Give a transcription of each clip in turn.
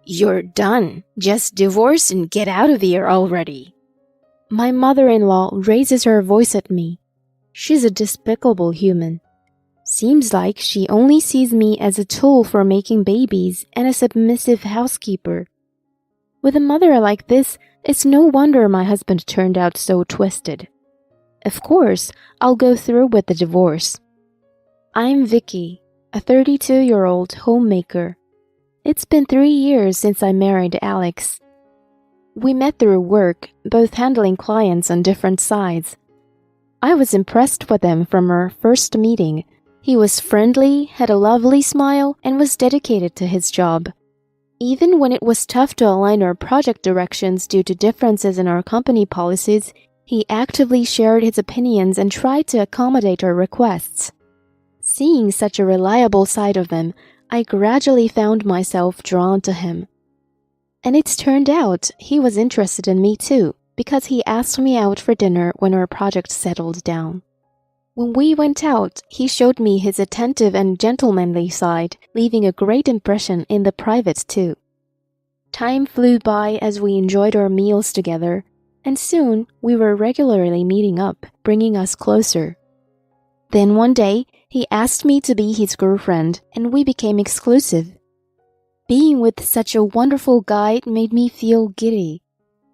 You're done. Just divorce and get out of here already. My mother-in-law raises her voice at me. She's a despicable human. Seems like she only sees me as a tool for making babies and a submissive housekeeper. With a mother like this, it's no wonder my husband turned out so twisted. Of course, I'll go through with the divorce. I'm Vicky, a 32-year-old homemaker. It's been 3 years since I married Alex. We met through work, both handling clients on different sides. I was impressed with him from our first meeting. He was friendly, had a lovely smile, and was dedicated to his job. Even when it was tough to align our project directions due to differences in our company policies, he actively shared his opinions and tried to accommodate our requests. Seeing such a reliable side of him, I gradually found myself drawn to him. And it turned out he was interested in me too, because he asked me out for dinner when our project settled down. When we went out, he showed me his attentive and gentlemanly side, leaving a great impression in the private too. Time flew by as we enjoyed our meals together, and soon we were regularly meeting up, bringing us closer. Then one day, he asked me to be his girlfriend, and we became exclusive. Being with such a wonderful guy made me feel giddy.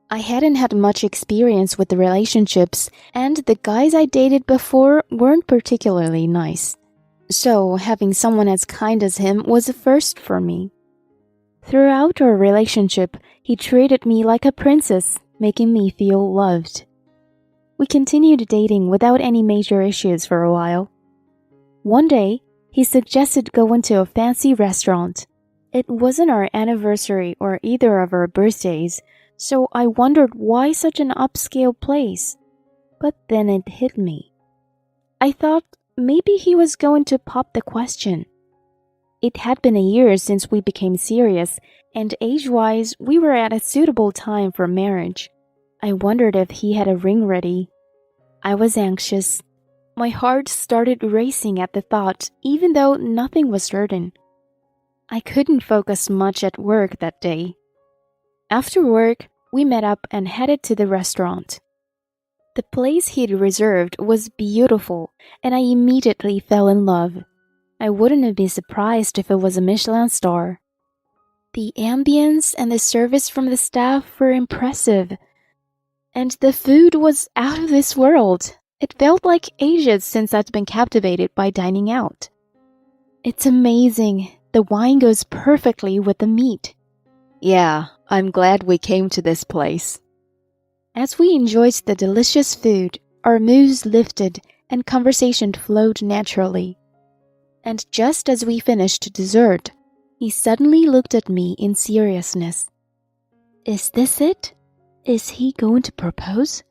I hadn't had much experience with the relationships, and the guys I dated before weren't particularly nice. So having someone as kind as him was a first for me. Throughout our relationship, he treated me like a princess, making me feel loved. We continued dating without any major issues for a while. One day, he suggested going to a fancy restaurant. It wasn't our anniversary or either of our birthdays, so I wondered why such an upscale place. But then it hit me. I thought maybe he was going to pop the question. It had been a year since we became serious, and age-wise, we were at a suitable time for marriage. I wondered if he had a ring ready. I was anxious. My heart started racing at the thought, even though nothing was certain. I couldn't focus much at work that day. After work, we met up and headed to the restaurant. The place he'd reserved was beautiful, and I immediately fell in love. I wouldn't have been surprised if it was a Michelin star. The ambience and the service from the staff were impressive, and the food was out of this world. It felt like ages since I'd been captivated by dining out. It's amazing. The wine goes perfectly with the meat. Yeah, I'm glad we came to this place. As we enjoyed the delicious food, our moods lifted and conversation flowed naturally. And just as we finished dessert, he suddenly looked at me in seriousness. Is this it? Is he going to propose?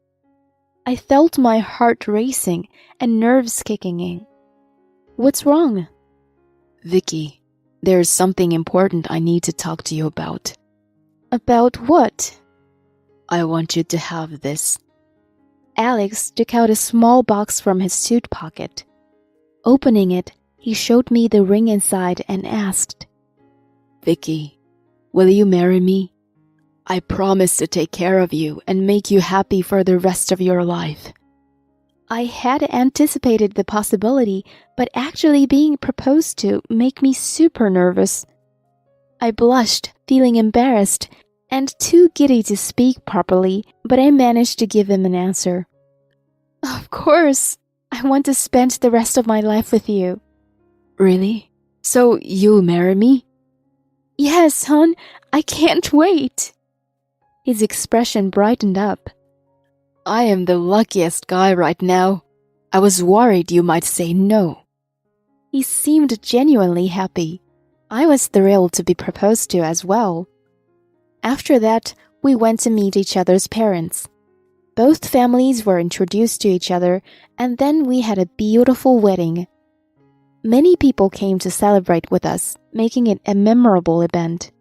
I felt my heart racing and nerves kicking in. What's wrong? Vicky, there's something important I need to talk to you about. About what? I want you to have this. Alex took out a small box from his suit pocket. Opening it, he showed me the ring inside and asked, Vicky, will you marry me? I promise to take care of you and make you happy for the rest of your life. I had anticipated the possibility, but actually being proposed to made me super nervous. I blushed, feeling embarrassed, and too giddy to speak properly, but I managed to give him an answer. Of course, I want to spend the rest of my life with you. Really? So you'll marry me? Yes, hon, I can't wait. His expression brightened up. I am the luckiest guy right now. I was worried you might say no. He seemed genuinely happy. I was thrilled to be proposed to as well. After that, we went to meet each other's parents. Both families were introduced to each other, and then we had a beautiful wedding. Many people came to celebrate with us, making it a memorable event.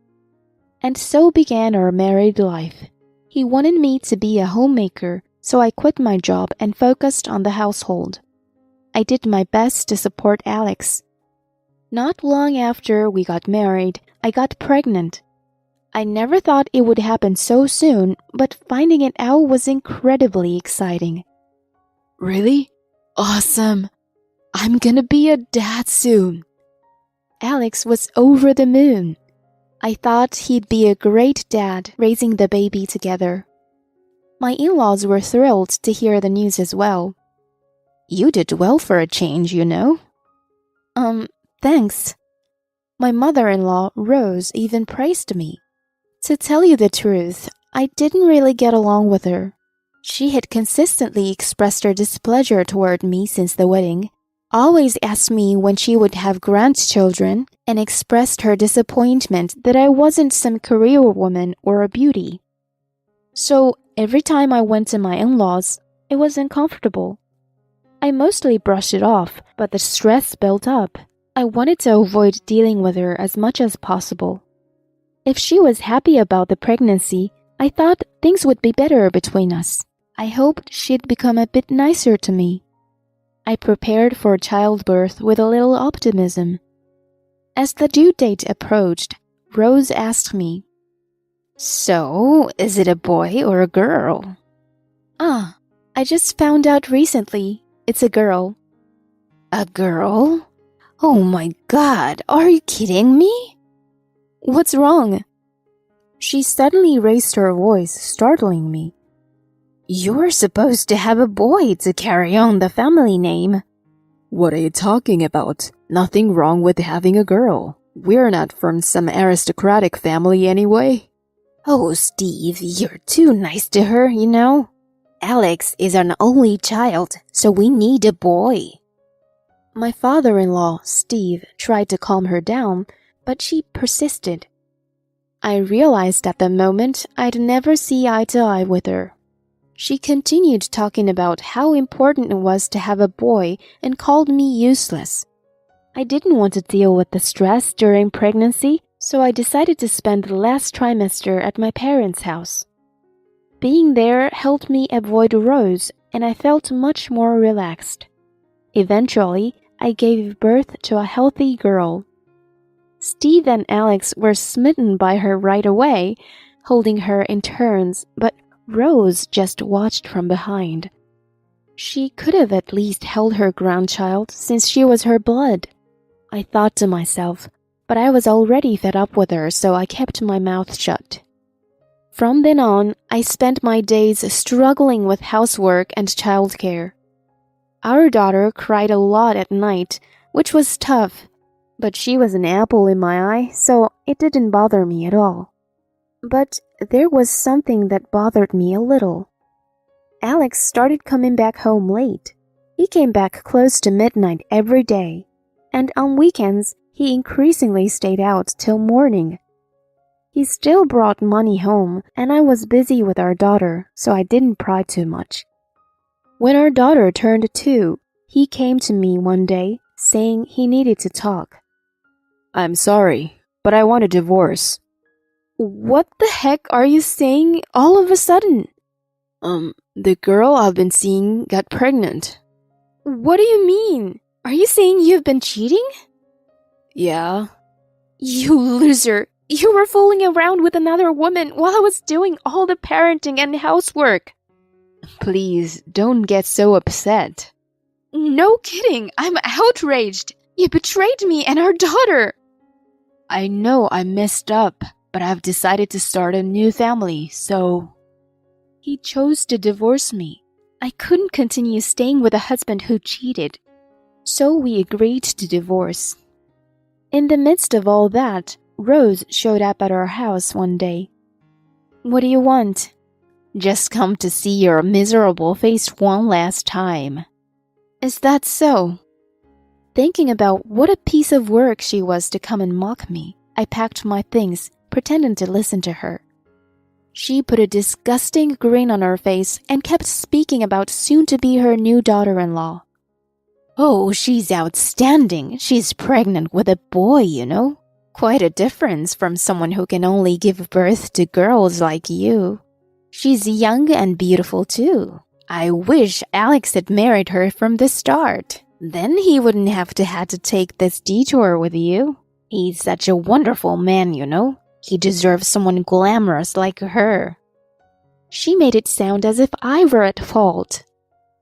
And so began our married life. He wanted me to be a homemaker, so I quit my job and focused on the household. I did my best to support Alex. Not long after we got married, I got pregnant. I never thought it would happen so soon, but finding it out was incredibly exciting. Really? Awesome! I'm gonna be a dad soon. Alex was over the moon. I thought he'd be a great dad raising the baby together. My in-laws were thrilled to hear the news as well. You did well for a change, you know. Thanks. My mother-in-law, Rose, even praised me. To tell you the truth, I didn't really get along with her. She had consistently expressed her displeasure toward me since the wedding, always asked me when she would have grandchildren, and expressed her disappointment that I wasn't some career woman or a beauty. So every time I went to my in-laws, it was uncomfortable. I mostly brushed it off, but the stress built up. I wanted to avoid dealing with her as much as possible. If she was happy about the pregnancy, I thought things would be better between us. I hoped she'd become a bit nicer to me. I prepared for childbirth with a little optimism. As the due date approached, Rose asked me, "So, is it a boy or a girl?" I just found out recently. It's a girl." "A girl? Oh my God, are you kidding me?" "What's wrong?" She suddenly raised her voice, startling me. "You're supposed to have a boy to carry on the family name." "What are you talking about? Nothing wrong with having a girl. We're not from some aristocratic family anyway." "Oh, Steve, you're too nice to her, you know. Alex is an only child, so we need a boy." My father-in-law, Steve, tried to calm her down, but she persisted. I realized at the moment I'd never see eye to eye with her. She continued talking about how important it was to have a boy and called me useless. I didn't want to deal with the stress during pregnancy, so I decided to spend the last trimester at my parents' house. Being there helped me avoid Rose, and I felt much more relaxed. Eventually, I gave birth to a healthy girl. Steve and Alex were smitten by her right away, holding her in turns, but Rose just watched from behind. She could have at least held her grandchild since she was her blood. I thought to myself, but I was already fed up with her, so I kept my mouth shut. From then on, I spent my days struggling with housework and childcare. Our daughter cried a lot at night, which was tough, but she was an apple in my eye, so it didn't bother me at all. But there was something that bothered me a little. Alex started coming back home late. He came back close to midnight every day, and on weekends, he increasingly stayed out till morning. He still brought money home, and I was busy with our daughter, so I didn't pry too much. When our daughter turned 2, he came to me one day, saying he needed to talk. "I'm sorry, but I want a divorce." "What the heck are you saying all of a sudden?" The girl I've been seeing got pregnant." "What do you mean? Are you saying you've been cheating?" "Yeah." "You loser! You were fooling around with another woman while I was doing all the parenting and housework." "Please, don't get so upset." "No kidding! I'm outraged! You betrayed me and our daughter!" "I know I messed up, but I've decided to start a new family, so..." He chose to divorce me. I couldn't continue staying with a husband who cheated. So we agreed to divorce. In the midst of all that, Rose showed up at our house one day. "What do you want?" "Just come to see your miserable face one last time." "Is that so?" Thinking about what a piece of work she was to come and mock me, I packed my things, pretending to listen to her. She put a disgusting grin on her face and kept speaking about soon-to-be her new daughter-in-law. "Oh, she's outstanding. She's pregnant with a boy, you know. Quite a difference from someone who can only give birth to girls like you. She's young and beautiful, too. I wish Alex had married her from the start. Then he wouldn't have to take this detour with you. He's such a wonderful man, you know. He deserves someone glamorous like her. She made it sound as if I were at fault.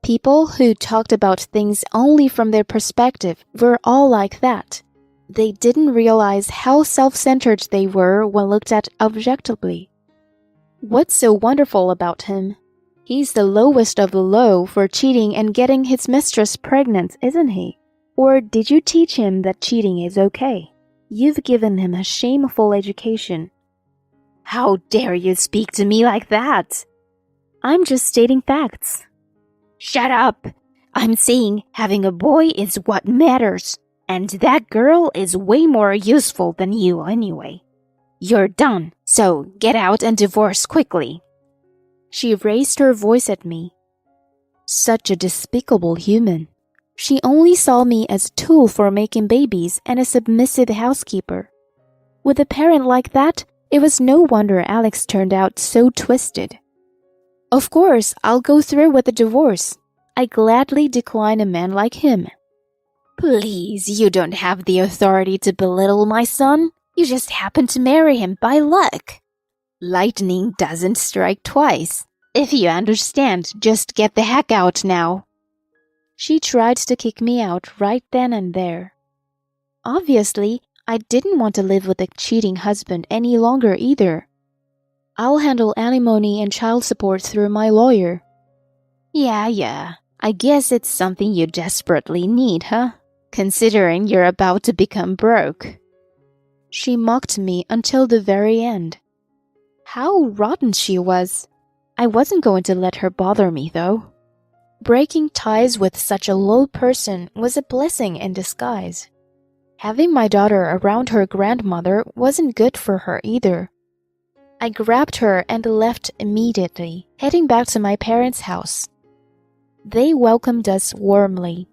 People who talked about things only from their perspective were all like that. They didn't realize how self-centered they were when looked at objectively. What's so wonderful about him? He's the lowest of the low for cheating and getting his mistress pregnant, isn't he? Or did you teach him that cheating is okay? You've given him a shameful education. How dare you speak to me like that? I'm just stating facts. Shut up! I'm saying having a boy is what matters, and that girl is way more useful than you anyway. You're done, so get out and divorce quickly. She raised her voice at me. Such a despicable human. She only saw me as a tool for making babies and a submissive housekeeper. With a parent like that, it was no wonder Alex turned out so twisted. Of course, I'll go through with the divorce. I gladly decline a man like him. Please, you don't have the authority to belittle my son. You just happened to marry him by luck. Lightning doesn't strike twice. If you understand, just get the heck out now. She tried to kick me out right then and there. Obviously, I didn't want to live with a cheating husband any longer either. I'll handle alimony and child support through my lawyer. Yeah. I guess it's something you desperately need, huh? Considering you're about to become broke. She mocked me until the very end. How rotten she was. I wasn't going to let her bother me, though. Breaking ties with such a low person was a blessing in disguise. Having my daughter around her grandmother wasn't good for her either. I grabbed her and left immediately, heading back to my parents' house. They welcomed us warmly.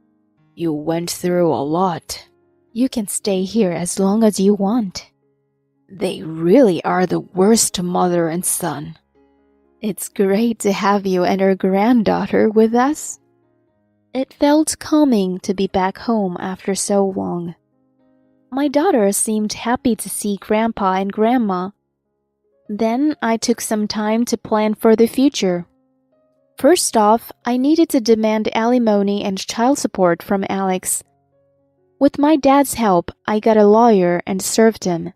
You went through a lot. You can stay here as long as you want. They really are the worst mother and son. It's great to have you and our granddaughter with us. It felt calming to be back home after so long. My daughter seemed happy to see Grandpa and Grandma. Then I took some time to plan for the future. First off, I needed to demand alimony and child support from Alex. With my dad's help, I got a lawyer and served him.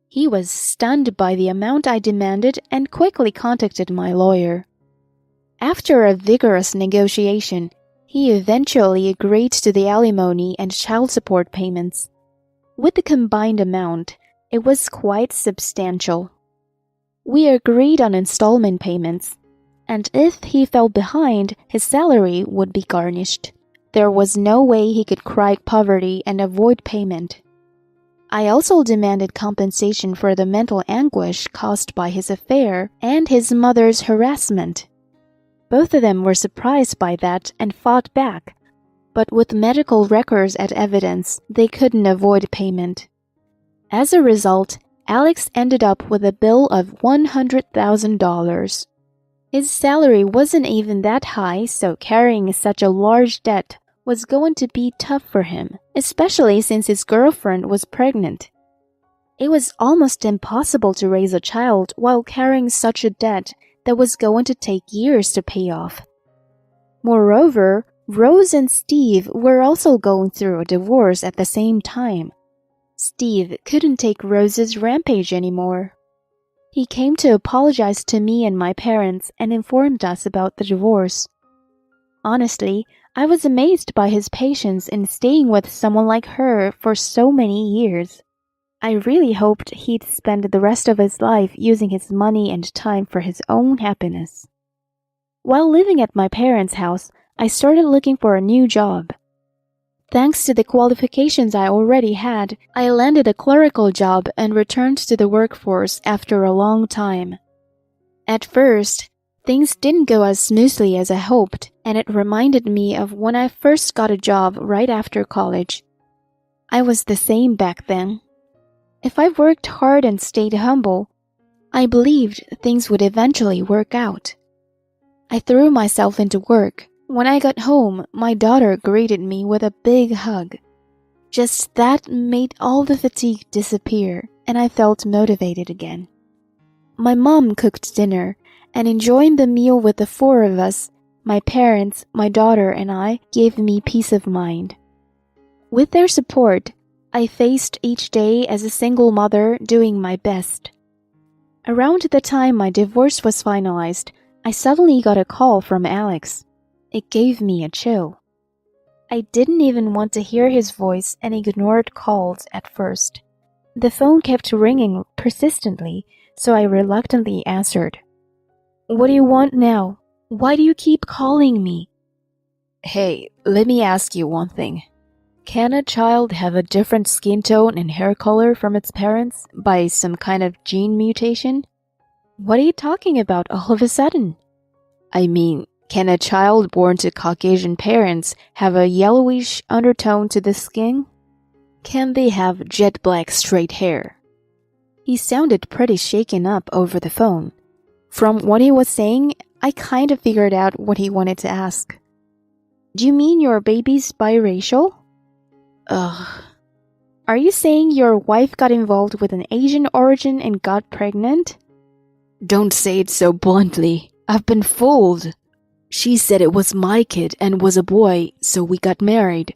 He was stunned by the amount I demanded and quickly contacted my lawyer. After a vigorous negotiation, he eventually agreed to the alimony and child support payments. With the combined amount, it was quite substantial. We agreed on installment payments, and if he fell behind, his salary would be garnished. There was no way he could cry poverty and avoid payment. I also demanded compensation for the mental anguish caused by his affair and his mother's harassment. Both of them were surprised by that and fought back, but with medical records as evidence, they couldn't avoid payment. As a result, Alex ended up with a bill of $100,000. His salary wasn't even that high, so carrying such a large debt was going to be tough for him, especially since his girlfriend was pregnant. It was almost impossible to raise a child while carrying such a debt that was going to take years to pay off. Moreover, Rose and Steve were also going through a divorce at the same time. Steve couldn't take Rose's rampage anymore. He came to apologize to me and my parents and informed us about the divorce. Honestly, I was amazed by his patience in staying with someone like her for so many years. I really hoped he'd spend the rest of his life using his money and time for his own happiness. While living at my parents' house, I started looking for a new job. Thanks to the qualifications I already had, I landed a clerical job and returned to the workforce after a long time. At first, things didn't go as smoothly as I hoped, and it reminded me of when I first got a job right after college. I was the same back then. If I worked hard and stayed humble, I believed things would eventually work out. I threw myself into work. When I got home, my daughter greeted me with a big hug. Just that made all the fatigue disappear, and I felt motivated again. My mom cooked dinner, and enjoying the meal with the four of us, my parents, my daughter, and I, gave me peace of mind. With their support, I faced each day as a single mother doing my best. Around the time my divorce was finalized, I suddenly got a call from Alex. It gave me a chill. I didn't even want to hear his voice and ignored calls at first. The phone kept ringing persistently, so I reluctantly answered. "What do you want now? Why do you keep calling me?" "Hey, let me ask you one thing. Can a child have a different skin tone and hair color from its parents by some kind of gene mutation?" "What are you talking about all of a sudden?" "I mean, can a child born to Caucasian parents have a yellowish undertone to the skin? Can they have jet black straight hair?" He sounded pretty shaken up over the phone. From what he was saying, I kind of figured out what he wanted to ask. "Do you mean your baby's biracial?" Ugh. "Are you saying your wife got involved with an Asian origin and got pregnant?" "Don't say it so bluntly. I've been fooled. She said it was my kid and was a boy, so we got married.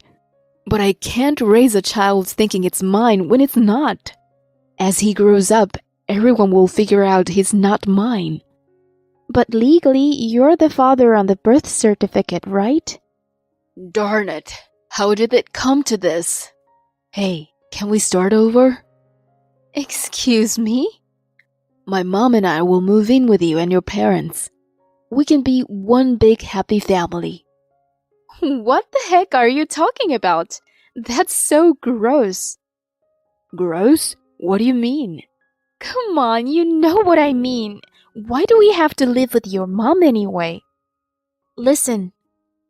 But I can't raise a child thinking it's mine when it's not. As he grows up, everyone will figure out he's not mine." "But legally, you're the father on the birth certificate, right?" "Darn it. How did it come to this? Hey, can we start over?" "Excuse me?" "My mom and I will move in with you and your parents. We can be one big happy family." "What the heck are you talking about? That's so gross." "Gross? What do you mean?" "Come on, you know what I mean. Why do we have to live with your mom anyway?" "Listen,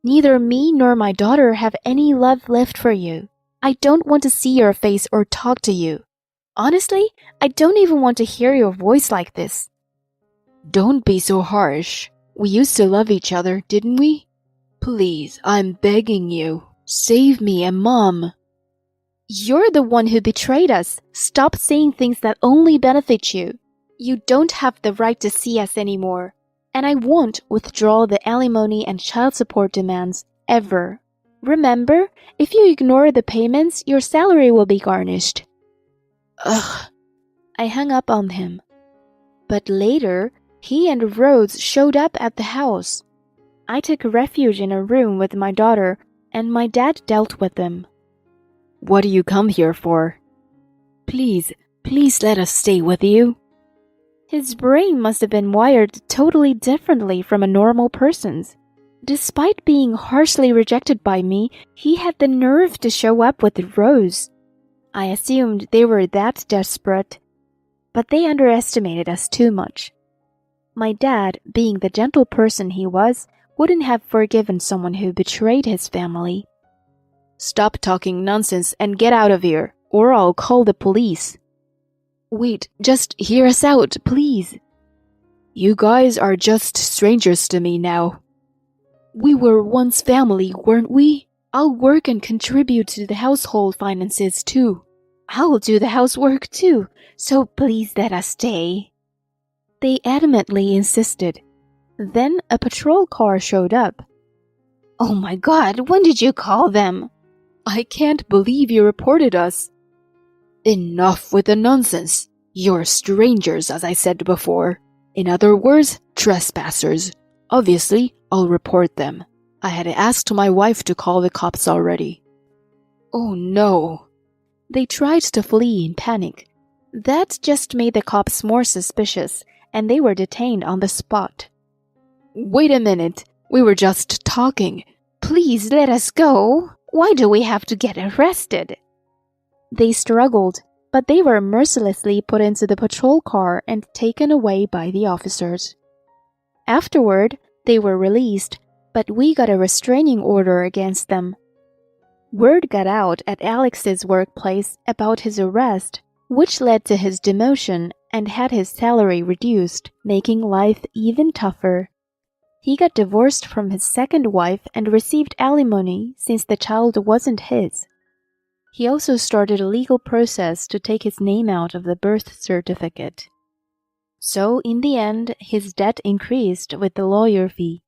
neither me nor my daughter have any love left for you. I don't want to see your face or talk to you. Honestly, I don't even want to hear your voice like this." "Don't be so harsh. We used to love each other, didn't we? Please, I'm begging you. Save me and Mom." "You're the one who betrayed us. Stop saying things that only benefit you. You don't have the right to see us anymore. And I won't withdraw the alimony and child support demands, ever. Remember, if you ignore the payments, your salary will be garnished." Ugh. I hung up on him. But later, he and Rhodes showed up at the house. I took refuge in a room with my daughter, and my dad dealt with them. "What do you come here for?" Please let us stay with you." His brain must have been wired totally differently from a normal person's. Despite being harshly rejected by me, he had the nerve to show up with Rose. I assumed they were that desperate, but they underestimated us too much. My dad, being the gentle person he was, wouldn't have forgiven someone who betrayed his family. "Stop talking nonsense and get out of here, or I'll call the police." "Wait, just hear us out, please." "You guys are just strangers to me now." "We were once family, weren't we? I'll work and contribute to the household finances too." "I'll do the housework too, so please let us stay." They adamantly insisted. Then a patrol car showed up. "Oh my God, when did you call them?" "I can't believe you reported us." "Enough with the nonsense. You're strangers, as I said before. In other words, trespassers. Obviously, I'll report them. I had asked my wife to call the cops already." "Oh no." They tried to flee in panic. That just made the cops more suspicious, and they were detained on the spot. "Wait a minute. We were just talking. Please let us go. Why do we have to get arrested?" They struggled, but they were mercilessly put into the patrol car and taken away by the officers. Afterward, they were released, but we got a restraining order against them. Word got out at Alex's workplace about his arrest, which led to his demotion and had his salary reduced, making life even tougher. He got divorced from his second wife and received alimony since the child wasn't his. He also started a legal process to take his name out of the birth certificate. So, in the end, his debt increased with the lawyer fee.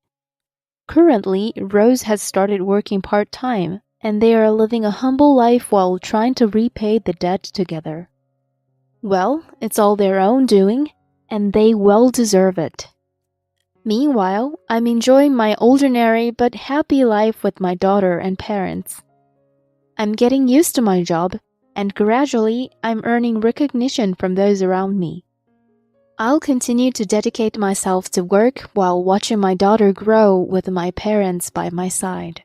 Currently, Rose has started working part-time, and they are living a humble life while trying to repay the debt together. Well, it's all their own doing, and they well deserve it. Meanwhile, I'm enjoying my ordinary but happy life with my daughter and parents. I'm getting used to my job, and gradually I'm earning recognition from those around me. I'll continue to dedicate myself to work while watching my daughter grow with my parents by my side.